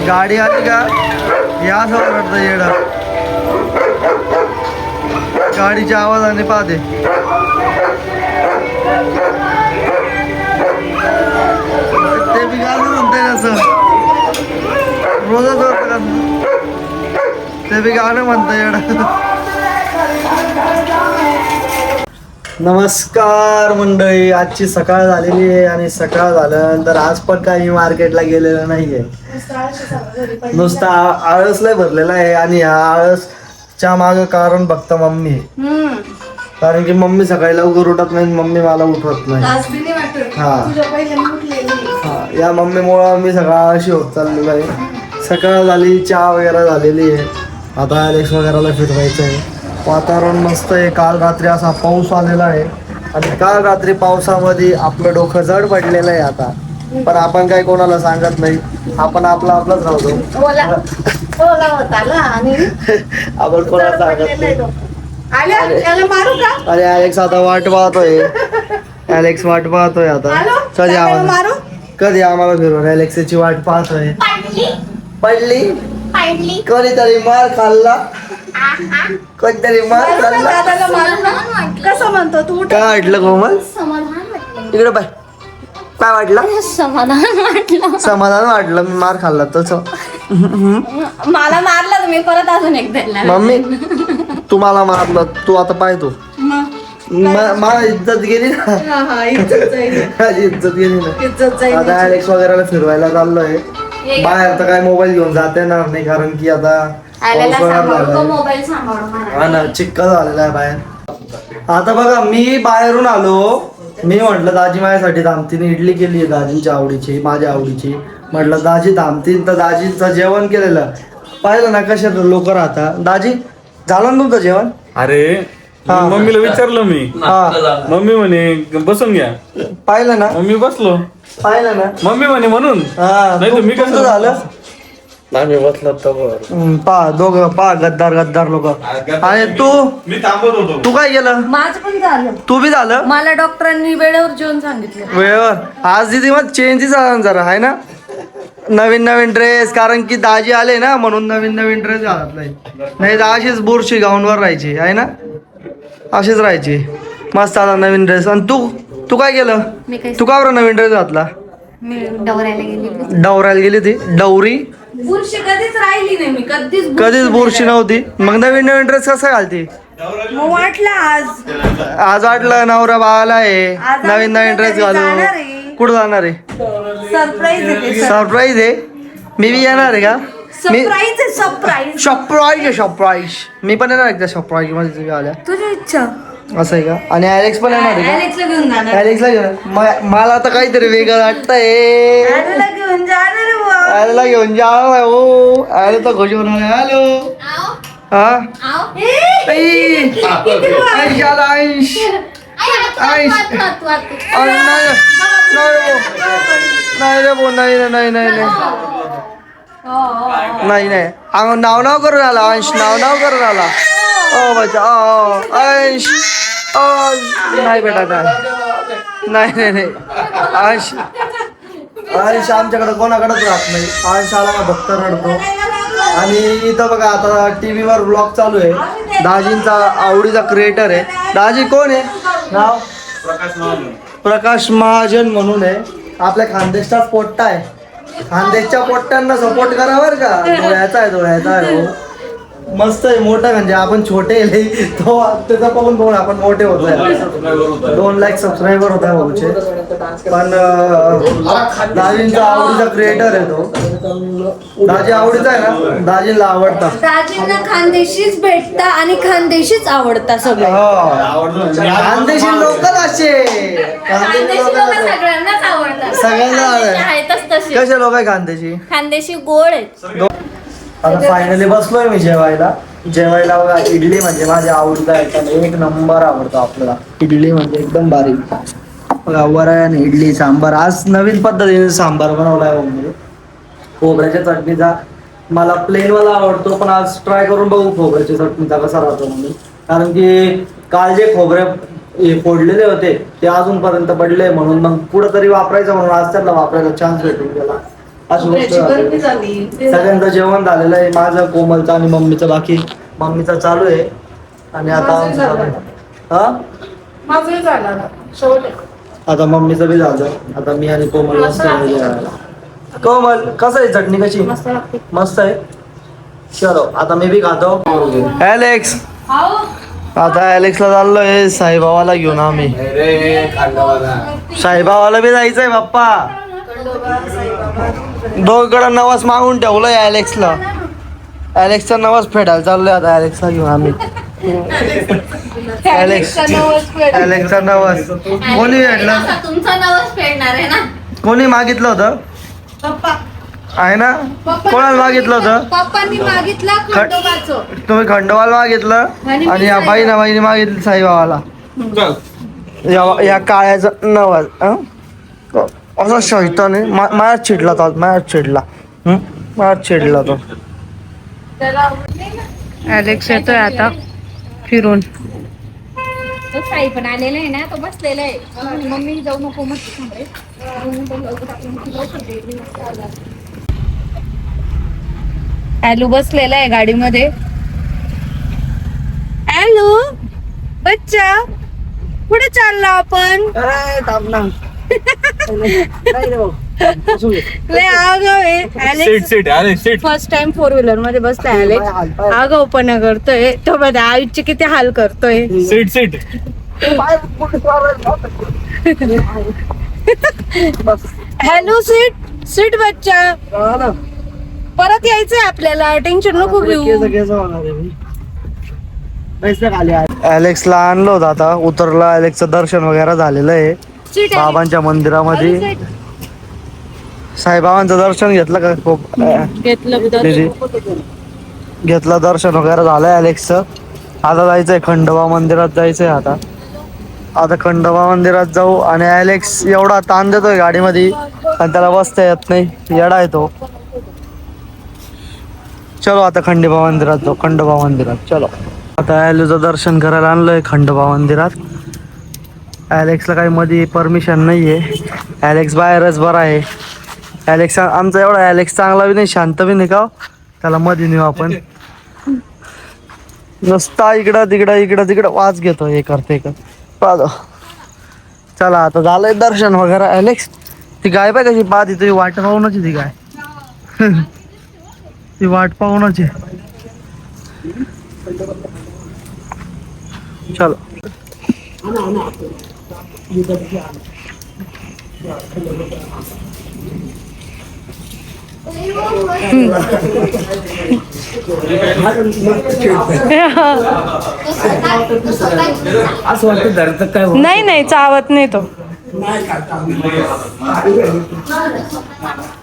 गाडी आली का या असं वाटतं येड गाडीच्या आवाजाने पाहते. ते बी गाणं म्हणते असं रोजच होतं का ते बी गाणं म्हणतं येड. नमस्कार मंडळी, आजची सकाळ झालेली आहे आणि सकाळ झाल्यानंतर आज पण काही मार्केटला गेलेलं नाहीये. नुसता आळस लय भरलेला आहे आणि या आळसच्या माग कारण बघता मम्मी. कारण की मम्मी सकाळी लवकर उठत नाही, मम्मी मला उठवत नाही. हा या मम्मीमुळे मी सकाळ अशी होत चाललेलो आहे. सकाळ झाली, चहा वगैरे झालेली आहे. आता अलेक्स वगैरेला फिरवायचं आहे. वातावरण मस्त आहे. काल रात्री असा पाऊस आलेला आहे आणि काल रात्री पावसामध्ये आपलं डोकं जड पडलेलं आहे. आता पण आपण काही कोणाला सांगत नाही, आपण आपलंच राहतो. आपण कोणाला सांगत नाही. अरे अलेक्स आता वाट पाहतोय. अलेक्स वाट पाहतोय आता कधी आम्हाला फिरवून अलेक्सची वाट पाहतोय. पडली कधीतरी मार खाल्ला, कधीतरी मार खाल्ला. कसं म्हणतो तू? काय वाटलं कोमल? इकडे पाय काय वाटलं? समाधान वाटलं. मी मार खाल्ला तसं. मला मारलं तुम्ही परत अजून एकदा. मम्मी तू मला मारलं, तू आता पाय तू मला इज्जत गेली ना. माझी इज्जत गेली ना. आता अलेक्स वगैरे फिरवायला चाललोय बाहेर. तर काय मोबाईल घेऊन जाता येणार नाही कारण की आता हा ना चिक्कल झालेला आहे बाहेर. आता बघा मी बाहेरून आलो. मी म्हटलं दाजी माझ्यासाठी थांबतीने इडली केली आहे दाजींच्या आवडीची, माझ्या आवडीची. म्हटलं दाजी थांबतील तर दाजींचं जेवण केलेलं पाहिलं ना कशा लोक राहता. दाजी झालं ना तुमचं जेवण? अरे मम्मीला विचारलं मी. मम्मी म्हणे बसून घ्या. पाहिलं ना मम्मी बसलो. पाहिलं ना मम्मी म्हणे म्हणून नाही तर मी कसं झालं. आम्ही बसलो पा दोघं पा गद्दार लोक. आणि मी थांबत होतो. तू काय केलं? माझं पण झालं. तू बी झालं? मला डॉक्टरांनी वेळेवर जेवण सांगितलं. वेळेवर. आज दिदी मग चेंज झाला जरा आहे ना. नवीन ड्रेस कारण की दाजी आले ना म्हणून नवीन ड्रेस घालत नाही तर अशीच बुरशी गाऊनवर राहायची आहे ना, अशीच राहायची. मस्त आला नवीन ड्रेस. आणि तू काय केलं? तू का बरं नवीन ड्रेस घातला? मी डवरायला गेली ती डवरी. बुरशी कधीच राहिली नाही. मी कधीच बुरशी नव्हती. मग नवीन ड्रेस कसा घालती? मग वाटलं आज वाटलं नवरा बाळाला आहे नवीन ड्रेस घालू. कुठं जाणार आहे? सरप्राईज आहे. मी बी येणार आहे का? सरप्राईज मी पण येणार एकदा सरप्राईज मध्ये तुम्ही आल्या. तुझी इच्छा असं आहे का? आणि अलेक्स पण येणार आहे का? अलेक्सला घेऊन मला तर काहीतरी वेगळं वाटतंय. घेऊन आयला घेऊन जाणार हो. आयला तर खुश होणार. हॅलो हा नाही नाव करून आला. अंश नाव करून आला. ओ बच्चा अंश. नाही बेटा नाही अंश आमच्याकडे कोणाकडेच राहत नाही. अंश आला का भक्त रडतो. आणि इथं बघा आता टीव्हीवर ब्लॉग चालू आहे. दाजींचा आवडीचा क्रिएटर आहे. दाजी कोण आहे? नाव प्रकाश महाजन म्हणून आहे. आपल्या खानदेशचा पोट्टा आहे. खानदेशच्या पोट्ट्यांना सपोर्ट करा बरं का. धुळ्याचा आहे हो. मस्त आहे. मोठा म्हणजे आपण छोटे तो त्याचा पाहून बघून आपण मोठे होत आहे. 2 लाख सबस्क्रायबर होता भाऊचे. पण दाजींचा आवडीचा क्रिएटर आहे तो. दाजी आवडीचा आहे ना. दाजींना आवडता. दाजींना खानदेशीच भेटता आणि खानदेशीच आवडता सगळं. खानदेशी लोकच असे. सगळ्यांनाच आवडतात. सगळ्यांना कसे लोक आहे खानदेशी? खानदेशी गोड आहेत. आता फायनली बसलोय मी जेवायला बघा. इडली म्हणजे माझ्या आवडता आहे. एक नंबर आवडतो आपल्याला. इडली म्हणजे एकदम बारीक बघा. वरण इडली सांबार. आज नवीन पद्धतीने सांबार बनवलाय मम्मीने. खोबऱ्याच्या चटणीचा. मला प्लेनवाला आवडतो पण आज ट्राय करून बघू खोबऱ्याच्या चटणीचा कसा राहतो म्हणून. कारण की काल जे खोबरे फोडलेले होते ते अजूनपर्यंत पडले म्हणून मग कुठं तरी वापरायचं म्हणून आज त्यांना वापरायचा चान्स भेटून गेला. अशी गोष्ट झाली. सगळ्यांचं जेवण झालेलं आहे, माझं, कोमलचं आणि मम्मीचं. बाकी मम्मीचं चालू आहे आणि आता आमचं चालू आहे. हा माझं झालं शेवट. आता मम्मीचं बी झालं. आता मी आणि कोमल मस्त जेवायला. कोमल कसं आहे चटणी कशी? मस्त आहे. चलो आता मी बी खातो. ॲलेक्स आता ॲलेक्सला चाललोय साईबाबाला घेऊन आम्ही. साईबाबाला बी जायचंय बाप्पा. दोघकडं नवस मागून ठेवलंय ॲलेक्सला. ॲलेक्सचा नवस फेडायला चाललोय आता ॲलेक्सला घेऊन आम्ही. ॲलेक्सचा नवस कोणी फेडलं? तुमचा नवस फेडणार आहे ना? कोणी मागितलं होतं? पप्पा आहे ना? कोणाला मागितलं होतं? पप्पांनी मागितलं खंडोबाचं. तुम्ही खंडोबाला मागितलं आणि या बाईने मागितलं साईबाबाला. या काळ्याचं नवस असा शैतान आहे. माझ्याच चिडला तो, माझ्याच चिडला तो. ॲलेक्स येतोय आता फिरून. तो साई पण आलेला आहे ना, तो बसलेला आहे. मम्मी जाऊ नको म्हटलं. ॲलू बसलेला आहे गाडीमध्ये. ॲलू बच्चा कुठे चाललो आपण? लय आगाव आहे ॲलेक्स. फर्स्ट टाइम 4 व्हीलर मध्ये बसलाय ॲलेक्स. आगाऊपणा करतोय तो. बघा आयुष्य किती हाल करतोय. सीट हॅलो सीट बच्चा. परत यायचंय आपल्याला. टेन्शन नको घेऊ. ॲलेक्सला आणलं होतं आता. उतरला. ॲलेक्सचं दर्शन वगैरे झालेलं आहे बाबांच्या मंदिरामध्ये. साईबाबांचं दर्शन घेतलं का? खूप घेतलं दर्शन वगैरे झालंय ॲलेक्सचं. आता जायचंय खंडोबा मंदिरात जायचंय. आता खंडोबा मंदिरात जाऊ. आणि ॲलेक्स एवढा ताण देतोय गाडीमध्ये आणि त्याला बसता येत नाही. येडा येतो. चलो आता खंडोबा मंदिरात जाऊ. खंडोबा मंदिरात चलो. आता ॲलूचं दर्शन करायला आणलंय खंडोबा मंदिरात. ॲलेक्सला काही मध्ये परमिशन नाहीये. ॲलेक्स बाहेरच बरा आहे. ॲलेक्स आमचा एवढा ॲलेक्स चांगला बी नाही, शांत बी नाही का. त्याला मध्ये नेऊ आपण. नुसता इकडं तिकडं वाज घेतो. हे करते का. चला आता झालंय दर्शन वगैरे. ॲलेक्स ती गाय पाय कशी पाहती. तुझी वाट पाहूनच ती गाय. ती वाट पाहूनच आहे. चलो असं वाटतं धरत काय नाही चावत नाही तो.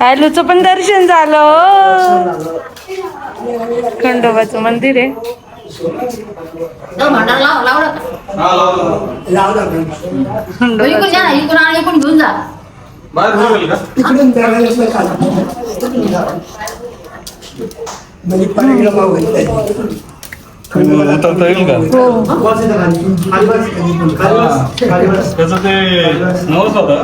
ॲलूचं पण दर्शन झालं. खंडोबाचं मंदिर आहे. घेऊन जा. उतरता येईल का? त्याचं ते नवस होता.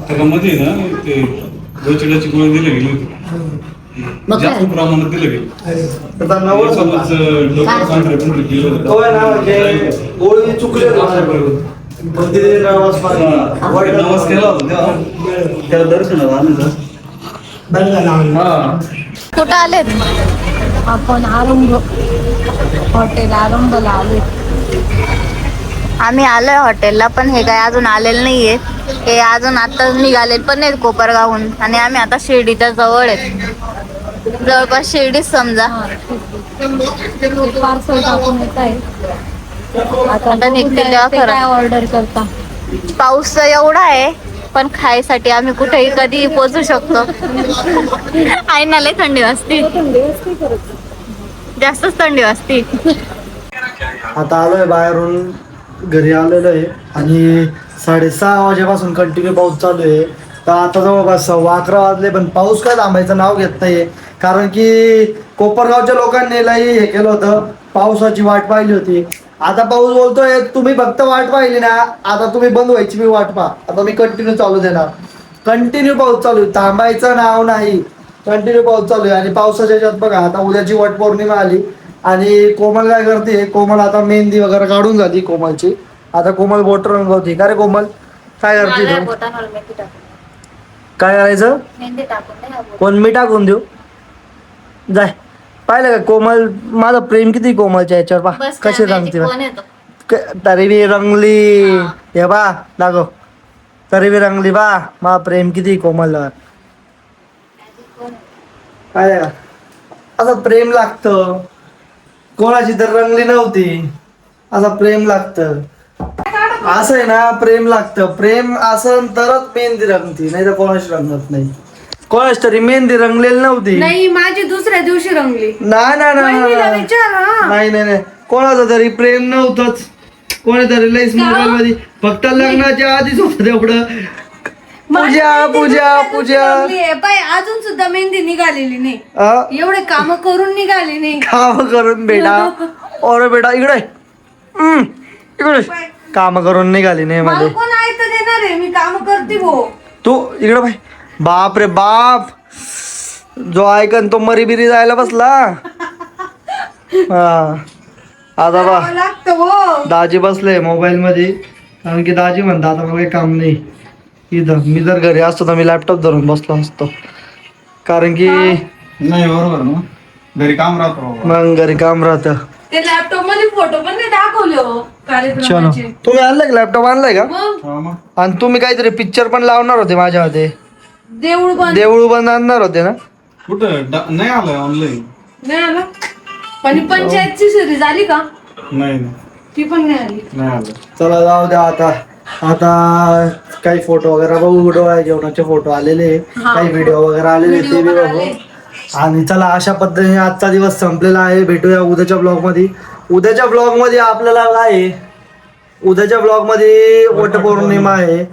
त्याच्यामध्ये ना ते गोचिडाची गोळी दिली गेली होती. जास्त प्रमाणात दिलं गेलं. गोळी चुकले. नवस केला होता तेव्हा त्याला दर्शनाला आणायचं. कुठं आलेत आपण? आरंभ हॉटेल आरंभला आले. आम्ही आलोय हॉटेलला, पण हे काय अजून आलेलं नाहीये. हे अजून आता निघाले पण नाहीत कोपरगावहून. आणि आम्ही आता शिर्डीच्या जवळ आहेत. जवळपास शिर्डीच समजा. पार्सल टाकून येत आहे. आता निघते तेव्हा खरं ऑर्डर करता. पाऊस तर एवढा आहे, पण खायसाठी आम्ही कुठेही कधी पोहोचू शकतो. आई ना लय थंडी वाजते. जास्तच थंडी वाजते. आता आलोय बाहेरून. घरी आलेलो आहे आणि 6:30 वाजेपासून कंटिन्यू पाऊस चालू आहे. तर आता जवळपास 11:15 वाजले, पण पाऊस काय थांबायचं नाव घेत नाहीये. कारण की कोपरगावच्या लोकांनी लई हे केलं होतं. पावसाची वाट पाहिली होती. आता पाऊस बोलतोय तुम्ही फक्त वाट पाहिली ना, आता तुम्ही बंद व्हायची मी वाट पहा. आता मी कंटिन्यू चालू देणार. कंटिन्यू पाऊस चालू आहे, थांबायचं नाव नाही. कंटिन्यू पाऊस चालू आहे. आणि पावसाच्या ह्याच्यात बघा आता उद्याची वटपौर्णिमा आली आणि कोमल काय करते, कोमल आता मेहंदी वगैरे काढून झाली कोमलची. आता कोमल बोट रंगवते. का रे कोमल काय करते मला तू? बोटांवर मेहंदी टाकून काय करायचं? मेहंदी टाकून नाही हा बोट. कोण मी टाकून देऊ? जाय पाहिलं का कोमल, माझं प्रेम किती कोमलच्या याच्यावर पा बस कशी काय रंगते माहिती कोण येतो. तरी बी रंगली. हे बा दाखव, तरी बी रंगली बा. मा प्रेम किती कोमलवर. काय असं प्रेम लागतं. कोणाची तर रंगली नव्हती, असं प्रेम लागतं. असं आहे ना, प्रेम लागतं. प्रेम असं तरच मेहंदी रंगती, नाही तर कोणाची रंगत नाही. कोणाच तरी मेहंदी रंगलेली नव्हती. नाही माझी दुसऱ्या दिवशी रंगली. नाही नाही वहिनीला नाही विचार हा. नाही कोणाचं तरी प्रेम नव्हतंच. कोणीतरी लईच मोबाईल मध्ये फक्त लग्नाच्या आधीच होत तेवढं. पूजा पूजा पूजा पाय अजून सुद्धा मेहंदी निघालेली नाही. हा? एवढे काम करून निघाली नाही. काम करून बेटा, और बेटा इकडे इकडे काम करून निघाली नाही मला मध्ये. कोण आहे तर देणार आहे, मी काम करते भो. तू इकडे बाय. बाप रे बाप, जो ऐकन तो मरी बिरी जायला बसला. हा आता बा लागतं हो. दाजी बसले मोबाईल मध्ये, कारण की दाजी म्हणता आता मला काही काम नाही इथं. मी जर घरी असतो तर मी लॅपटॉप धरून बसलो असतो, कारण की नाही बरोबर ना, घरी काम राहतो बाबा. मग घरी काम राहतं. ते लॅपटॉप मध्ये फोटो पण नाही दाखवले हो चलो, कार्यक्रमाचे. तुम्ही आणलाय का लॅपटॉप आणलाय का? मग हा मग. आणि तुम्ही काहीतरी पिक्चर पण लावणार होते माझ्या मध्ये. देऊळ बंद देऊळ बंद आणणार होते ना? कुठं नाही आलं ऑनलाईन? नाही आला. पण ही पंचायतची सिरीज आली का? नाही ती पण नाही आली. नाही आलं. चला जाऊ द्या आता. आता काही फोटो वगैरे बघू, डोळ्या जेवणाचे फोटो आलेले, काही व्हिडिओ वगैरे आलेले ते बी बघू. आणि चला अशा पद्धतीने आजचा दिवस संपलेला आहे. भेटूया उद्याच्या ब्लॉग मध्ये. उद्याच्या ब्लॉग मध्ये आपल्याला काय आहे, उद्याच्या ब्लॉग मध्ये वटपौर्णिमा आहे.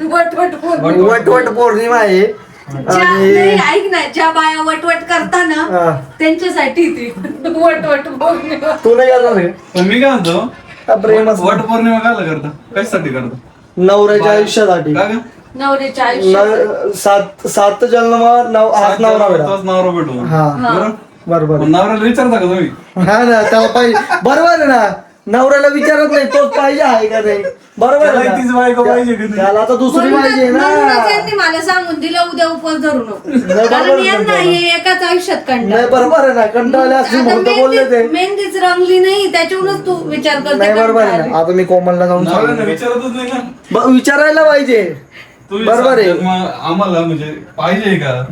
वट पौर्णिमा आहे. आणि ऐक ना, ज्या बाया वटवट करताना हा, त्यांच्यासाठी ती वटवट पौर्णिमा. तू नाही करणार आहे पण मी काय म्हणतो, का? प्रेमच वट पौर्णिमा काय करता, कशासाठी करता? नवऱ्याच्या आयुष्यासाठी. काय ग? नवऱ्याच्या आयुष्यात सात जन्म हाच नवरा भेटा. तोच नवरा भेटू. हा बरोबर. बरोबर. पण नवऱ्याला विचारता का तुम्ही? हा ना, त्याला पाहिजे. बरोबर आहे ना, नवऱ्याला विचारत नाही तोच पाहिजे आहे का नाही. बरोबर आहे त्याला तीच बायको ना? पाहिजे की नाही? त्याला तर दुसरी पाहिजे ना. म्हणूनच यांनी मला सांगून दिलं उद्या उपवास धरू नको, बरोबर कारण आहे यांना ना. हे एकाच आयुष्यात नाही कंटाळा. बरोबर आहे ना, कंटाळले असली म्हणून तर बोलले ते. मेहंदीच रंगली नाही त्याच्यावरूनच तू विचार करते नाही बरोबर आहे कंटाळली. ना. आता मी कोमलला जाऊन नवऱ्याला सांगतो. विचारतच नाही ना. विचारायला पाहिजे. तुम्ही बरोबर आहे. मग आम्हाला म्हणजे पाहिजे का?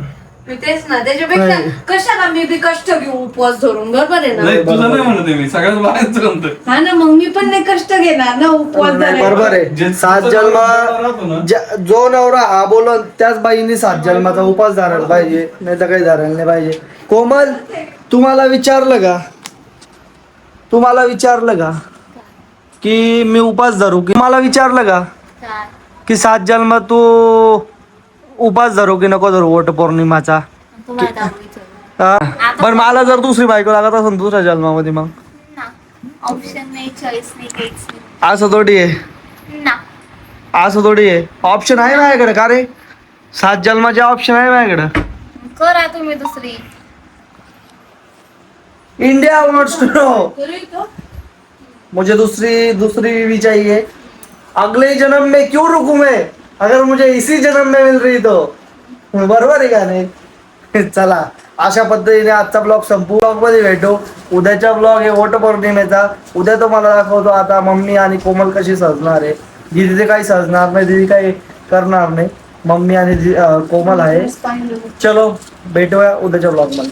मी तेच ना, त्याच्यापेक्षा नाही. कशाला मी बी कष्ट घेऊ उपवास धरून. बरोबर आहे ना? नाही तुझं नाही म्हणत आहे मी, सगळ्याच बाहेरच म्हणतोय. हा ना, मग मी पण नाही कष्ट घेणार ना उपवास नाही, धरायला. बरोबर आहे. जे 7 तुझं जन्म राहतो ना. जो नवरा हा बोलून त्याच बाईंनी 7 जन्माचा उपास धरायला पाहिजे, नाही तर काही धरायला नाही पाहिजे. कोमल, तुम्हाला विचारलं का की मी उपास धरू, की मला विचारलं का काय? की 7 जन्म तू उपास धरू की नको धरू वट पौर्णिमाचा? तुम्हाला काय विचारू? पण मला जर दुसरी बायको लागत असेल दुसऱ्या जन्मामध्ये, मग ना, ऑप्शन नाही, चॉईस नाही, काहीच नाही असं थोडी आहे. ना. असं थोडी आहे. ऑप्शन आहे माझ्याकडे. का रे, 7 जन्माचे ऑप्शन आहे माझ्याकडे. करा तुम्ही दुसरी. India wants to know. मुझे दूसरी भी चाहिए. अगले जन्म में क्यों रुकूं मैं, अगर मुझे इसी जन्म में मिल रही तो. बरोबर आहे का नाही? चला, अशा पद्धतीने आजचा ब्लॉग संपू. ब्लॉग मध्ये भेटू. उद्याचा ब्लॉग आहे वटपौर्णिमेचा. उद्या तुम्हाला दाखवतो आता मम्मी आणि कोमल कशी सजणार आहे. दीदी काही सजणार नाही, दीदी काही करणार नाही. मम्मी आणि कोमल आहे. चलो भेटूया उद्याच्या ब्लॉग मध्ये.